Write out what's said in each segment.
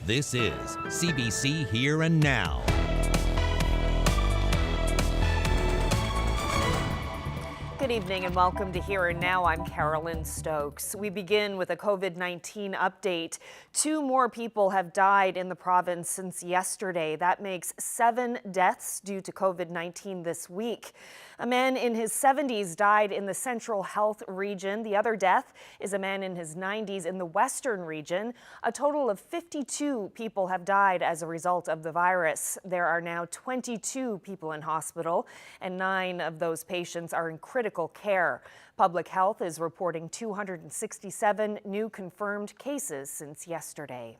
This is CBC Here and Now. Good evening and welcome to Here and Now. I'm Carolyn Stokes. We begin with a COVID-19 update. 2 more people have died in the province since yesterday. That makes 7 deaths due to COVID-19 this week. A man in his 70s died in the Central Health region. The other death is a man in his 90s in the Western region. A total of 52 people have died as a result of the virus. There are now 22 people in hospital, and 9 of those patients are in critical care. Public Health is reporting 267 new confirmed cases since yesterday.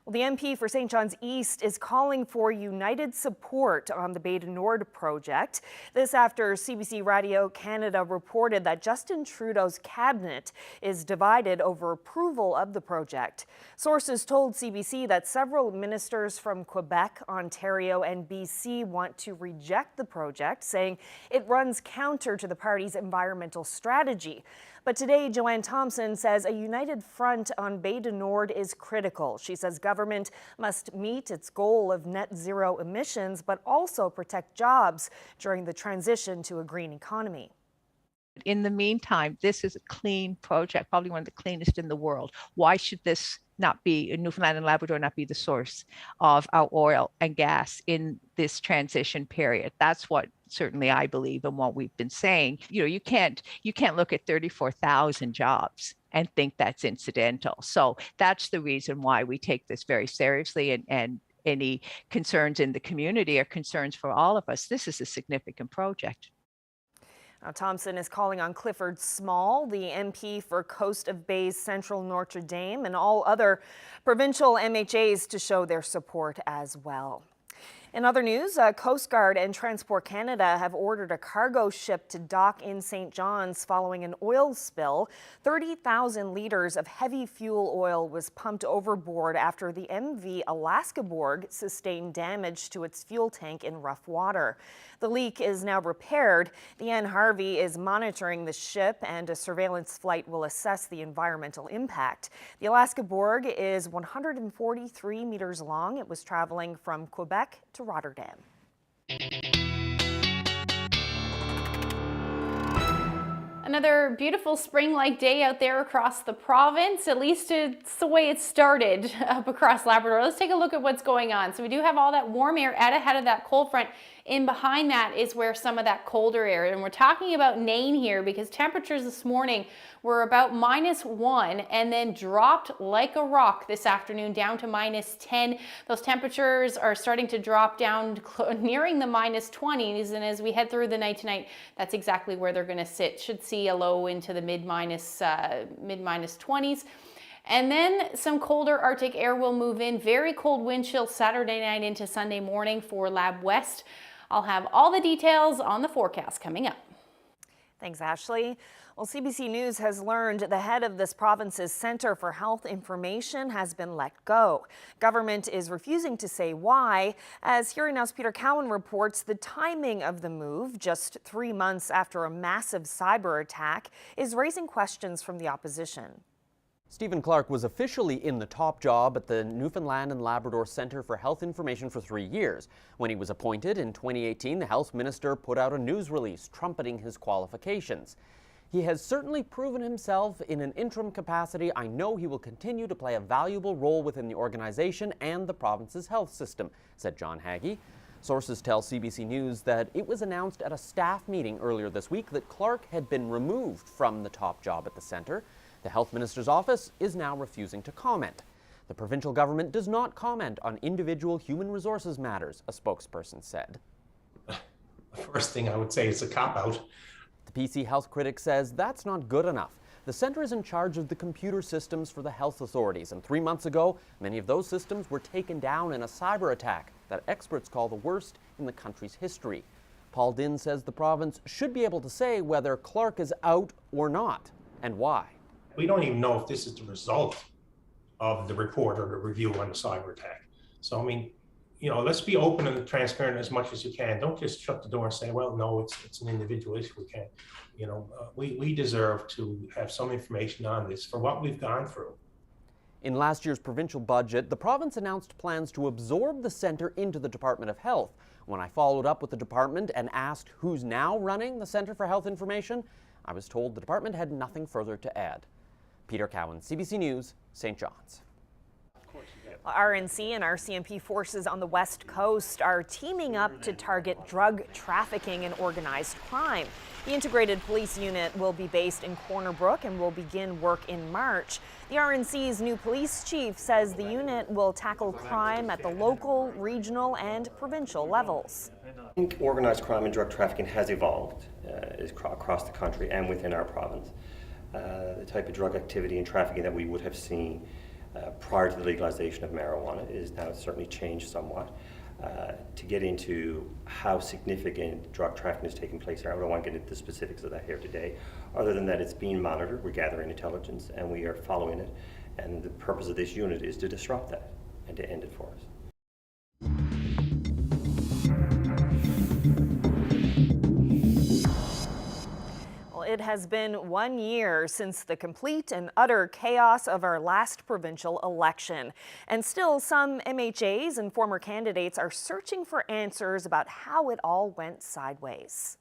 Well, the MP for St. John's East is calling for united support on the Bay du Nord project. This after CBC Radio Canada reported that Justin Trudeau's cabinet is divided over approval of the project. Sources told CBC that several ministers from Quebec, Ontario, and BC want to reject the project, saying it runs counter to the party's environmental strategy. But today, Joanne Thompson says a united front on Bay du Nord is critical. She says government must meet its goal of net zero emissions, but also protect jobs during the transition to a green economy. In the meantime, this is a clean project, probably one of the cleanest in the world. Why should this not be, Newfoundland and Labrador not be the source of our oil and gas in this transition period? That's what certainly I believe and what we've been saying. You know, you can't look at 34,000 jobs and think that's incidental. So that's the reason why we take this very seriously, and any concerns in the community are concerns for all of us. This is a significant project. Now, Thompson is calling on Clifford Small, the MP for Coast of Bay's Central Notre Dame, and all other provincial MHAs to show their support as well. In other news, Coast Guard and Transport Canada have ordered a cargo ship to dock in St. John's following an oil spill. 30,000 liters of heavy fuel oil was pumped overboard after the MV Alaska Borg sustained damage to its fuel tank in rough water. The leak is now repaired. The Anne Harvey is monitoring the ship, and a surveillance flight will assess the environmental impact. The Alaska Borg is 143 meters long. It was traveling from Quebec to Rotterdam. Another beautiful spring-like day out there across the province. At least it's the way it started up across Labrador. Let's take a look at what's going on. So we do have all that warm air out ahead of that cold front. In behind that is where some of that colder air, and we're talking about Nain here because temperatures this morning were about -1 and then dropped like a rock this afternoon down to -10. Those temperatures are starting to drop down, nearing the -20s, and as we head through the night tonight, that's exactly where they're going to sit. Should see a low into the mid-20s. And then some colder Arctic air will move in. Very cold wind chill Saturday night into Sunday morning for Lab West. I'll have all the details on the forecast coming up. Thanks, Ashley. Well, CBC News has learned the head of this province's Centre for Health Information has been let go. Government is refusing to say why. As Here and Now's Peter Cowan reports, the timing of the move, just 3 months after a massive cyber attack, is raising questions from the opposition. Stephen Clark was officially in the top job at the Newfoundland and Labrador Centre for Health Information for 3 years. When he was appointed in 2018, the health minister put out a news release trumpeting his qualifications. He has certainly proven himself in an interim capacity. I know he will continue to play a valuable role within the organization and the province's health system, said John Haggie. Sources tell CBC News that it was announced at a staff meeting earlier this week that Clark had been removed from the top job at the centre. The health minister's office is now refusing to comment. The provincial government does not comment on individual human resources matters, a spokesperson said. The first thing I would say is a cop-out. The PC health critic says that's not good enough. The centre is in charge of the computer systems for the health authorities, and 3 months ago, many of those systems were taken down in a cyber attack that experts call the worst in the country's history. Paul Dinn says the province should be able to say whether Clark is out or not, and why. We don't even know if this is the result of the report or the review on the cyber attack. So, I mean, you know, let's be open and transparent as much as you can. Don't just shut the door and say, well, no, it's an individual issue. We can't, we deserve to have some information on this for what we've gone through. In last year's provincial budget, the province announced plans to absorb the centre into the Department of Health. When I followed up with the department and asked who's now running the Centre for Health Information, I was told the department had nothing further to add. Peter Cowan, CBC News, St. John's. RNC and RCMP forces on the West Coast are teaming up to target drug trafficking and organized crime. The integrated police unit will be based in Corner Brook and will begin work in March. The RNC's new police chief says the unit will tackle crime at the local, regional, and provincial levels. I think organized crime and drug trafficking has evolved across the country and within our province. The type of drug activity and trafficking that we would have seen prior to the legalization of marijuana is now certainly changed somewhat. To get into how significant drug trafficking is taking place here, I don't want to get into the specifics of that here today, other than that it's being monitored, we're gathering intelligence, and we are following it. And the purpose of this unit is to disrupt that and to end it for us. It has been 1 year since the complete and utter chaos of our last provincial election. And still, some MHAs and former candidates are searching for answers about how it all went sideways.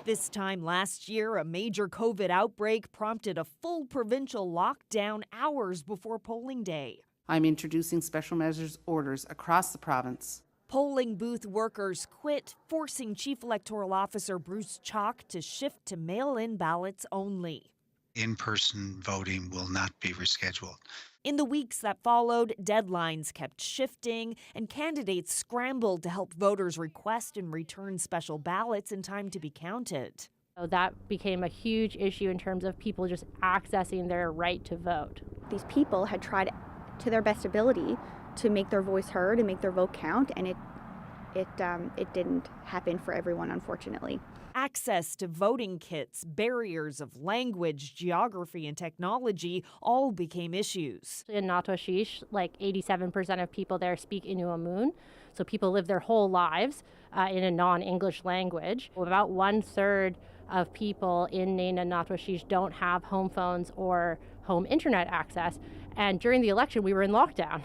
This time last year, a major COVID outbreak prompted a full provincial lockdown hours before polling day. I'm introducing special measures orders across the province. Polling booth workers quit, forcing Chief Electoral Officer Bruce Chalk to shift to mail-in ballots only. In-person voting will not be rescheduled. In the weeks that followed, deadlines kept shifting, and candidates scrambled to help voters request and return special ballots in time to be counted. So that became a huge issue in terms of people just accessing their right to vote. These people had tried to their best ability to make their voice heard and make their vote count, and it didn't happen for everyone, unfortunately. Access to voting kits, barriers of language, geography, and technology all became issues. In Natwashish, like 87% of people there speak Inuamun, so people live their whole lives in a non-English language. About 1/3 of people in Nain and Natwashish don't have home phones or home internet access. And during the election, we were in lockdown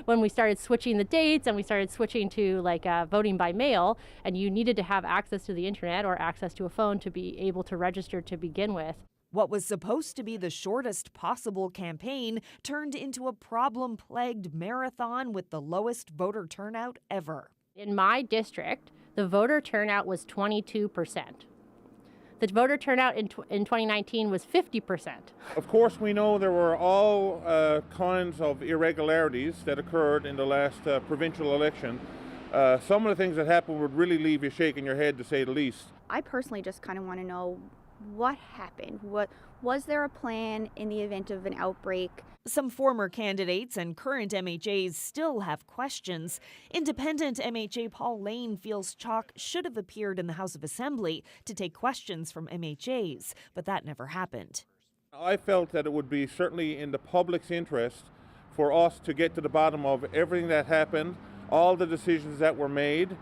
when we started switching the dates and we started switching to voting by mail, and you needed to have access to the internet or access to a phone to be able to register to begin with. What was supposed to be the shortest possible campaign turned into a problem-plagued marathon with the lowest voter turnout ever. In my district, the voter turnout was 22%. The voter turnout in 2019 was 50%. Of course, we know there were all kinds of irregularities that occurred in the last provincial election. Some of the things that happened would really leave you shaking your head, to say the least. I personally just kind of want to know what happened. Was there a plan in the event of an outbreak? Some former candidates and current MHAs still have questions. Independent MHA Paul Lane feels Chalk should have appeared in the House of Assembly to take questions from MHAs, but that never happened. I felt that it would be certainly in the public's interest for us to get to the bottom of everything that happened, all the decisions that were made,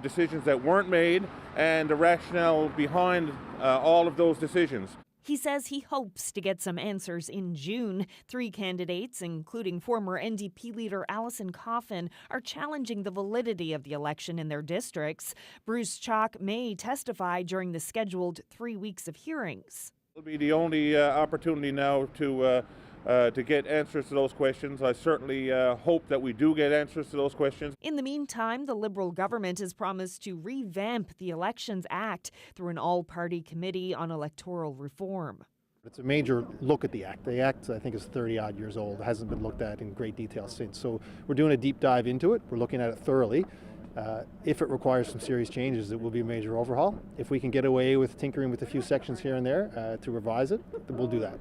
decisions that weren't made, and the rationale behind all of those decisions. He says he hopes to get some answers in June. 3 candidates, including former NDP leader Alison Coffin, are challenging the validity of the election in their districts. Bruce Chalk may testify during the scheduled 3 weeks of hearings. It'll be the only opportunity now to get answers to those questions. I certainly hope that we do get answers to those questions. In the meantime, the Liberal government has promised to revamp the Elections Act through an all-party committee on electoral reform. It's a major look at the Act. The Act, I think, is 30-odd years old. It hasn't been looked at in great detail since. So we're doing a deep dive into it. We're looking at it thoroughly. If it requires some serious changes, it will be a major overhaul. If we can get away with tinkering with a few sections here and there to revise it, then we'll do that.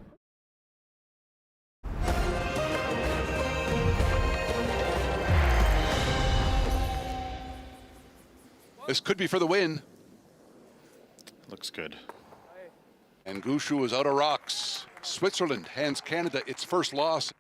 This could be for the win. Looks good. And Gushu is out of rocks. Switzerland hands Canada its first loss.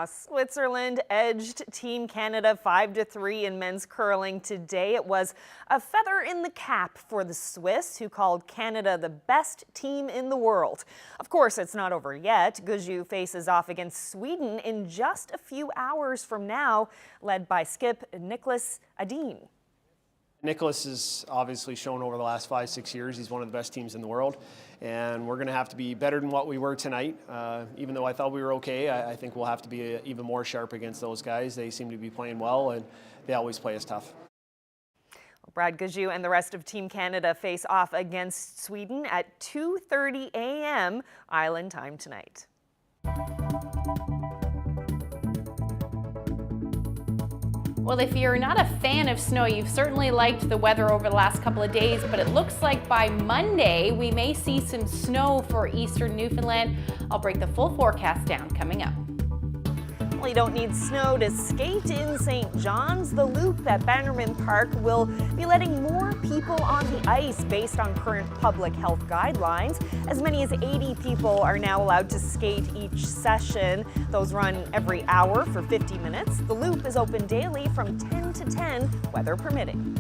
Switzerland edged Team Canada 5-3 in men's curling today. It was a feather in the cap for the Swiss, who called Canada the best team in the world. Of course, it's not over yet. Guju faces off against Sweden in just a few hours from now, led by skip Nicholas Adin. Nicholas has obviously shown over the last 5-6 years he's one of the best teams in the world, and we're going to have to be better than what we were tonight. Even though I thought we were okay, I think we'll have to be even more sharp against those guys. They seem to be playing well, and they always play us tough. Brad Guju and the rest of Team Canada face off against Sweden at 2:30 a.m. Island time tonight. Well, if you're not a fan of snow, you've certainly liked the weather over the last couple of days, but it looks like by Monday we may see some snow for eastern Newfoundland. I'll break the full forecast down coming up. Well, you don't need snow to skate in St. John's. The Loop at Bannerman Park will be letting more people on the ice based on current public health guidelines. As many as 80 people are now allowed to skate each session. Those run every hour for 50 minutes. The Loop is open daily from 10 to 10, weather permitting.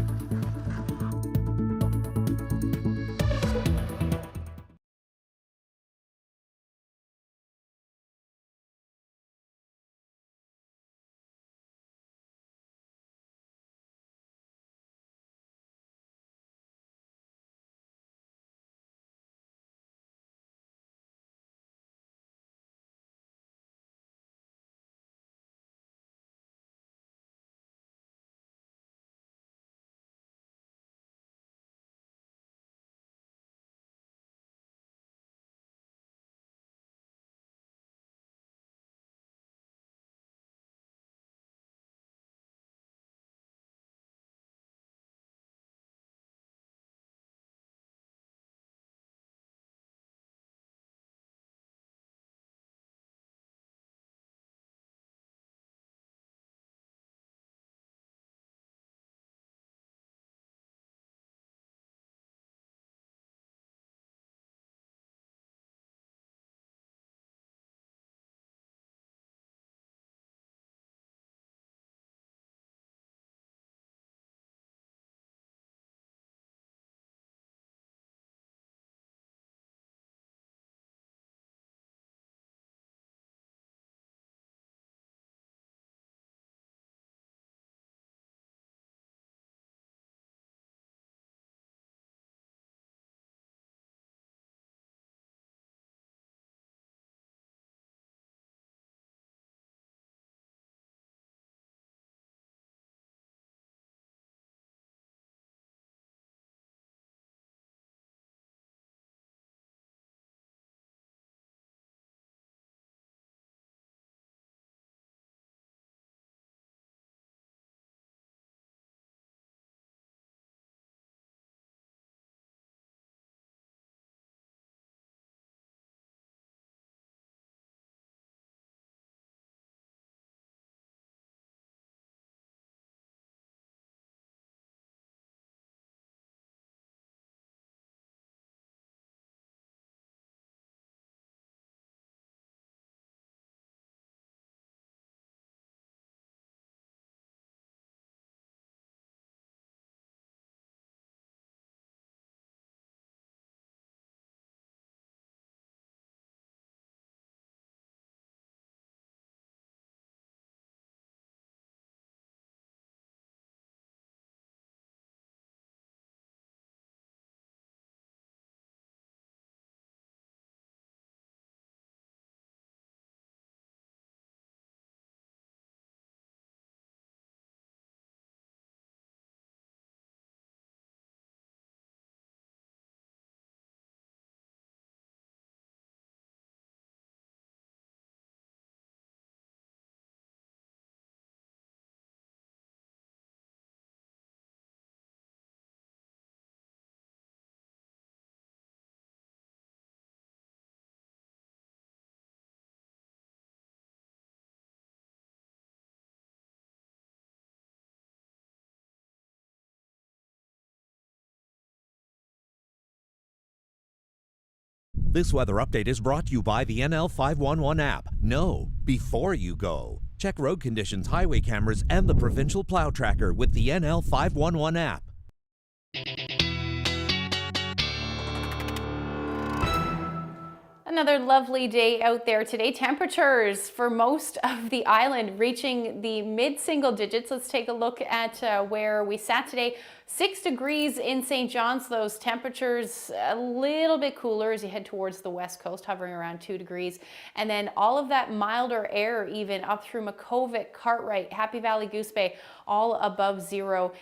This weather update is brought to you by the NL 511 app. Know before you go. Check road conditions, highway cameras, and the Provincial Plow Tracker with the NL 511 app. Another lovely day out there today. Temperatures for most of the island reaching the mid-single digits. Let's take a look at where we sat today. 6 degrees in St. John's. Those temperatures a little bit cooler as you head towards the west coast, hovering around 2 degrees. And then all of that milder air even up through Makkovik, Cartwright, Happy Valley, Goose Bay, all above zero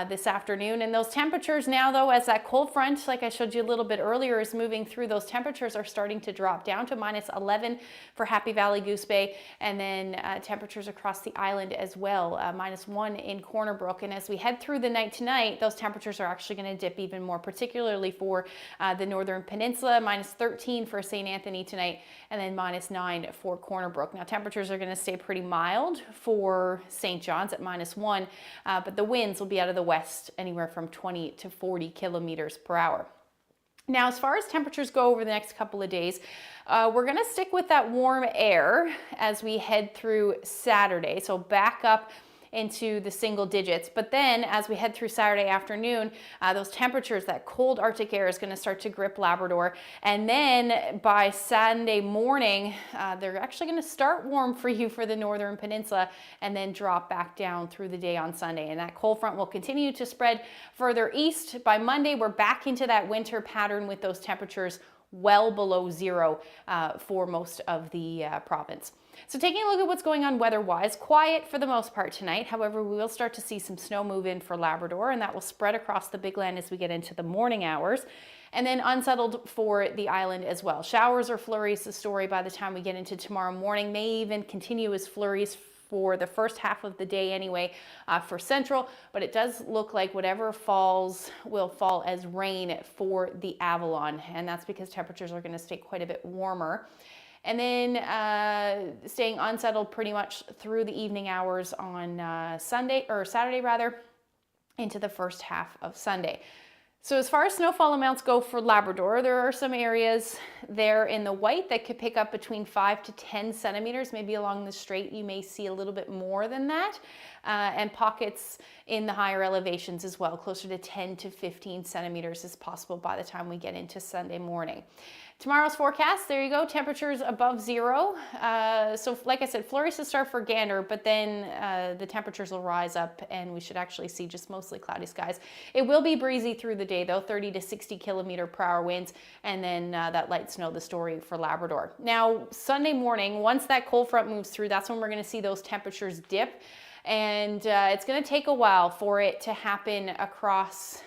this afternoon. And those temperatures now, though, as that cold front, like I showed you a little bit earlier, is moving through, those temperatures are starting to drop down to -11 for Happy Valley, Goose Bay, and then temperatures across the island as well, -1 in Corner Brook. And as we head through the night tonight, those temperatures are actually going to dip even more, particularly for the Northern Peninsula, -13 for St. Anthony tonight, and then -9 for Corner Brook. Now temperatures are going to stay pretty mild for St. John's at -1, but the winds will be out of the west anywhere from 20 to 40 kilometers per hour. Now, as far as temperatures go over the next couple of days, we're going to stick with that warm air as we head through Saturday. So back up into the single digits. But then as we head through Saturday afternoon, those temperatures, that cold Arctic air is going to start to grip Labrador. And then by Sunday morning, they're actually going to start warm for you for the Northern Peninsula and then drop back down through the day on Sunday. And that cold front will continue to spread further east. By Monday, we're back into that winter pattern with those temperatures well below zero for most of the province. So taking a look at what's going on weather-wise, quiet for the most part tonight. However, we will start to see some snow move in for Labrador, and that will spread across the Big Land as we get into the morning hours. And then unsettled for the island as well. Showers or flurries, the story by the time we get into tomorrow morning, may even continue as flurries for the first half of the day anyway for Central, but it does look like whatever falls will fall as rain for the Avalon, and that's because temperatures are going to stay quite a bit warmer. And then staying unsettled pretty much through the evening hours on Saturday rather, into the first half of Sunday. So as far as snowfall amounts go for Labrador, there are some areas there in the white that could pick up between 5 to 10 centimeters. Maybe along the strait you may see a little bit more than that. And pockets in the higher elevations as well, closer to 10 to 15 centimeters is possible by the time we get into Sunday morning. Tomorrow's forecast, there you go, temperatures above zero. So like I said, flurries to start for Gander, but then the temperatures will rise up and we should actually see just mostly cloudy skies. It will be breezy through the day though, 30 to 60 kilometer per hour winds, and then that light snow, the story for Labrador. Now, Sunday morning, once that cold front moves through, that's when we're gonna see those temperatures dip. And it's going to take a while for it to happen across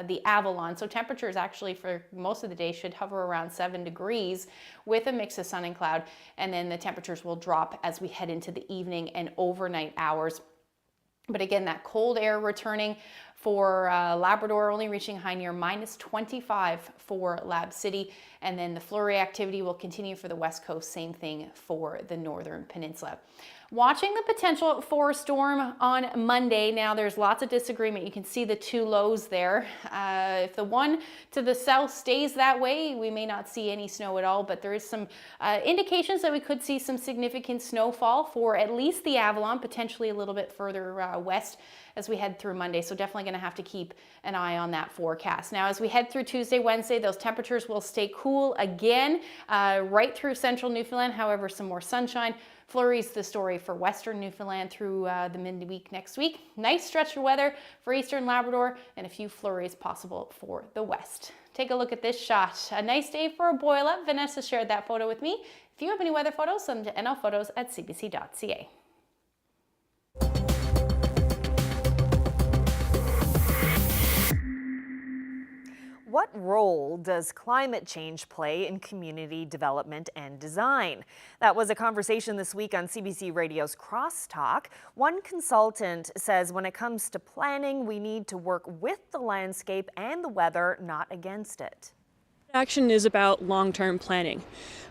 the Avalon. So temperatures actually for most of the day should hover around 7 degrees with a mix of sun and cloud. And then the temperatures will drop as we head into the evening and overnight hours. But again, that cold air returning for Labrador, only reaching high near -25 for Lab City. And then the flurry activity will continue for the West Coast, same thing for the Northern Peninsula. Watching the potential for a storm on Monday. Now there's lots of disagreement. You can see the two lows there. If the one to the south stays that way, we may not see any snow at all, but there is some indications that we could see some significant snowfall for at least the Avalon, potentially a little bit further west as we head through Monday. So definitely going to have to keep an eye on that forecast. Now, as we head through Tuesday, Wednesday, those temperatures will stay cool again right through central Newfoundland. However, some more sunshine. Flurries, the story for western Newfoundland through the midweek next week. Nice stretch of weather for eastern Labrador and a few flurries possible for the west. Take a look at this shot. A nice day for a boil up. Vanessa shared that photo with me. If you have any weather photos, send them to nlphotos@cbc.ca. What role does climate change play in community development and design? That was a conversation this week on CBC Radio's Crosstalk. One consultant says when it comes to planning, we need to work with the landscape and the weather, not against it. Action is about long-term planning.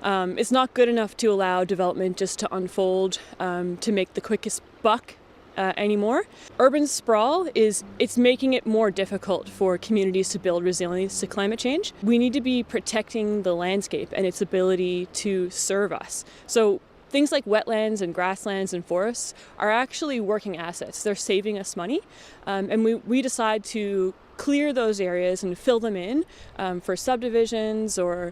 It's not good enough to allow development just to unfold to make the quickest buck anymore. Urban sprawl it's making it more difficult for communities to build resilience to climate change. We need to be protecting the landscape and its ability to serve us. So things like wetlands and grasslands and forests are actually working assets. They're saving us money, and we decide to clear those areas and fill them in for subdivisions or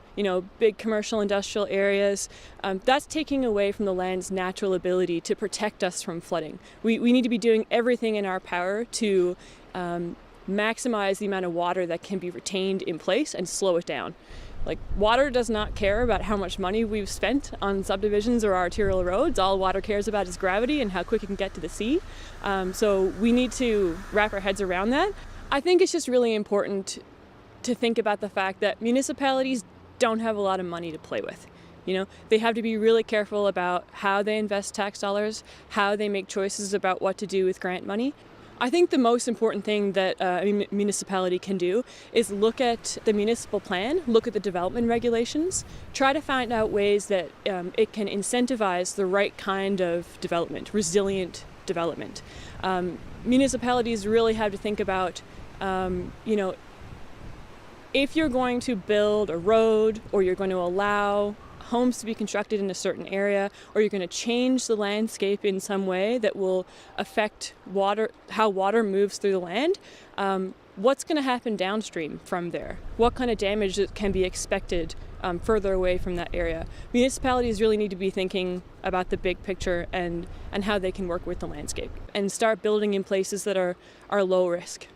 big commercial industrial areas. That's taking away from the land's natural ability to protect us from flooding. We need to be doing everything in our power to maximize the amount of water that can be retained in place and slow it down. Like, water does not care about how much money we've spent on subdivisions or arterial roads. All water cares about is gravity and how quick it can get to the sea. So we need to wrap our heads around that. I think it's just really important to think about the fact that municipalities don't have a lot of money to play with. They have to be really careful about how they invest tax dollars, how they make choices about what to do with grant money. I think the most important thing that a municipality can do is look at the municipal plan, look at the development regulations, try to find out ways that it can incentivize the right kind of development, resilient development. Municipalities really have to think about, if you're going to build a road or you're going to allow homes to be constructed in a certain area, or you're going to change the landscape in some way that will affect how water moves through the land, what's going to happen downstream from there? What kind of damage can be expected further away from that area? Municipalities really need to be thinking about the big picture and how they can work with the landscape and start building in places that are low risk.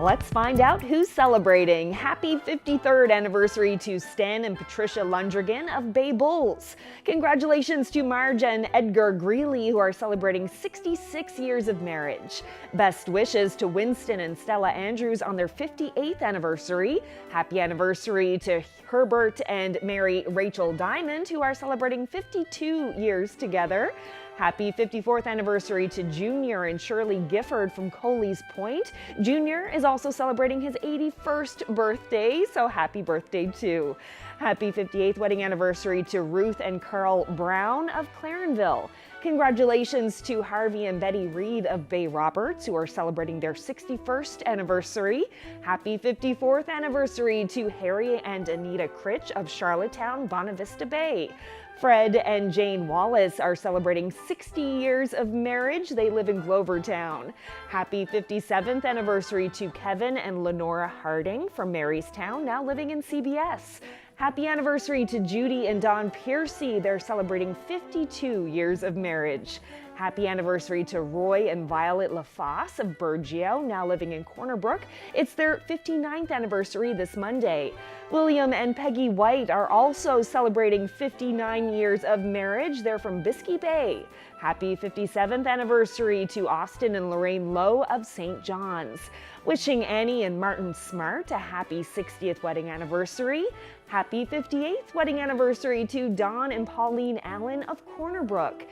Let's find out who's celebrating. Happy 53rd anniversary to Stan and Patricia Lundrigan of Bay Bulls. Congratulations to Marge and Edgar Greeley, who are celebrating 66 years of marriage. Best wishes to Winston and Stella Andrews on their 58th anniversary. Happy anniversary to Herbert and Mary Rachel Diamond, who are celebrating 52 years together. Happy 54th anniversary to Junior and Shirley Gifford from Coley's Point. Junior is also celebrating his 81st birthday, so happy birthday too. Happy 58th wedding anniversary to Ruth and Carl Brown of Clarenville. Congratulations to Harvey and Betty Reed of Bay Roberts, who are celebrating their 61st anniversary. Happy 54th anniversary to Harry and Anita Critch of Charlottetown, Bonavista Bay. Fred and Jane Wallace are celebrating 60 years of marriage. They live in Glovertown. Happy 57th anniversary to Kevin and Lenora Harding from Marystown, now living in CBS. Happy anniversary to Judy and Don Piercy. They're celebrating 52 years of marriage. Happy anniversary to Roy and Violet LaFosse of Burgeo, now living in Corner Brook. It's their 59th anniversary this Monday. William and Peggy White are also celebrating 59 years of marriage. They're from Biscay Bay. Happy 57th anniversary to Austin and Lorraine Lowe of St. John's. Wishing Annie and Martin Smart a happy 60th wedding anniversary. Happy 58th wedding anniversary to Don and Pauline Allen of Corner Brook.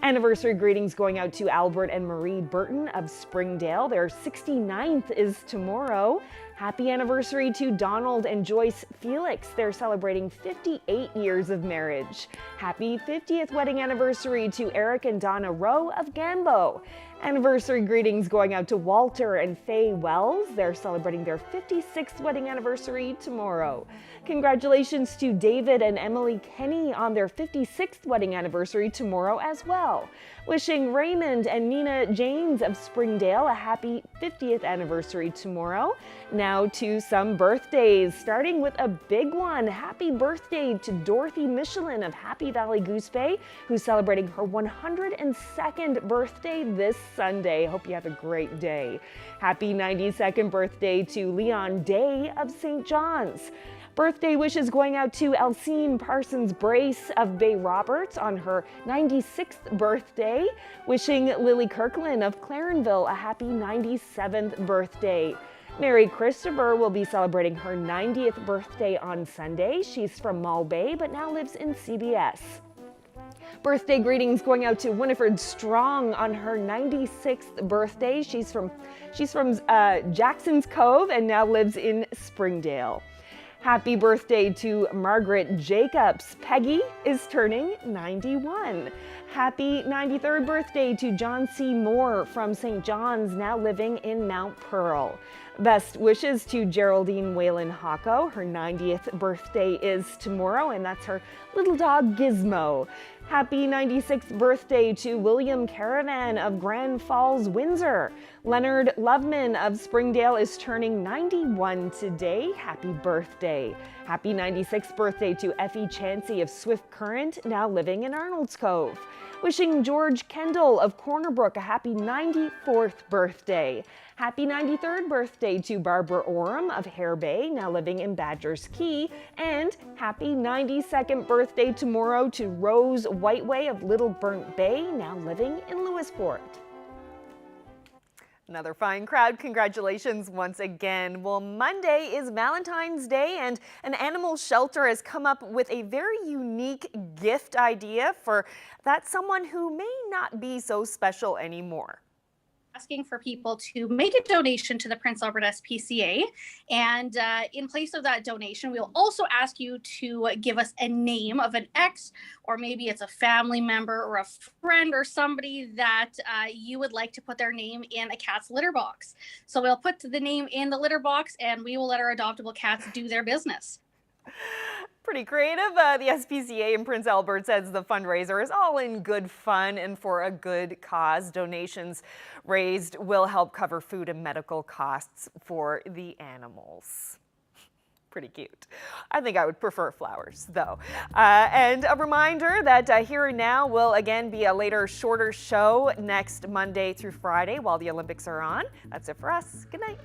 Anniversary greetings going out to Albert and Marie Burton of Springdale. Their 69th is tomorrow. Happy anniversary to Donald and Joyce Felix. They're celebrating 58 years of marriage. Happy 50th wedding anniversary to Eric and Donna Rowe of Gambo. Anniversary greetings going out to Walter and Faye Wells. They're celebrating their 56th wedding anniversary tomorrow. Congratulations to David and Emily Kenny on their 56th wedding anniversary tomorrow as well. Wishing Raymond and Nina James of Springdale a happy 50th anniversary tomorrow. Now to some birthdays, starting with a big one. Happy birthday to Dorothy Michelin of Happy Valley Goose Bay, who's celebrating her 102nd birthday this Sunday. Hope you have a great day. Happy 92nd birthday to Leon Day of St. John's. Birthday wishes going out to Elsine Parsons Brace of Bay Roberts on her 96th birthday. Wishing Lily Kirkland of Clarenville a happy 97th birthday. Mary Christopher will be celebrating her 90th birthday on Sunday. She's from Mull Bay but now lives in CBS. Birthday greetings going out to Winifred Strong on her 96th birthday. She's from Jackson's Cove and now lives in Springdale. Happy birthday to Margaret Jacobs. Peggy is turning 91. Happy 93rd birthday to John C. Moore from St. John's, now living in Mount Pearl. Best wishes to Geraldine Whalen Hocko. Her 90th birthday is tomorrow, and that's her little dog Gizmo. Happy 96th birthday to William Caravan of Grand Falls, Windsor. Leonard Loveman of Springdale is turning 91 today. Happy birthday. Happy 96th birthday to Effie Chansey of Swift Current, now living in Arnold's Cove. Wishing George Kendall of Corner Brook a happy 94th birthday. Happy 93rd birthday to Barbara Oram of Hare Bay, now living in Badger's Key. And happy 92nd birthday tomorrow to Rose Whiteway of Little Burnt Bay, now living in Lewisport. Another fine crowd. Congratulations once again. Well, Monday is Valentine's Day, and an animal shelter has come up with a very unique gift idea for that someone who may not be so special anymore. Asking for people to make a donation to the Prince Albert SPCA, and in place of that donation, we'll also ask you to give us a name of an ex, or maybe it's a family member or a friend or somebody that you would like to put their name in a cat's litter box. So we'll put the name in the litter box, and we will let our adoptable cats do their business. Pretty creative. The SPCA in Prince Albert says the fundraiser is all in good fun and for a good cause. Donations raised will help cover food and medical costs for the animals. Pretty cute. I think I would prefer flowers, though. And a reminder that Here and Now will again be a later, shorter show next Monday through Friday while the Olympics are on. That's it for us. Good night.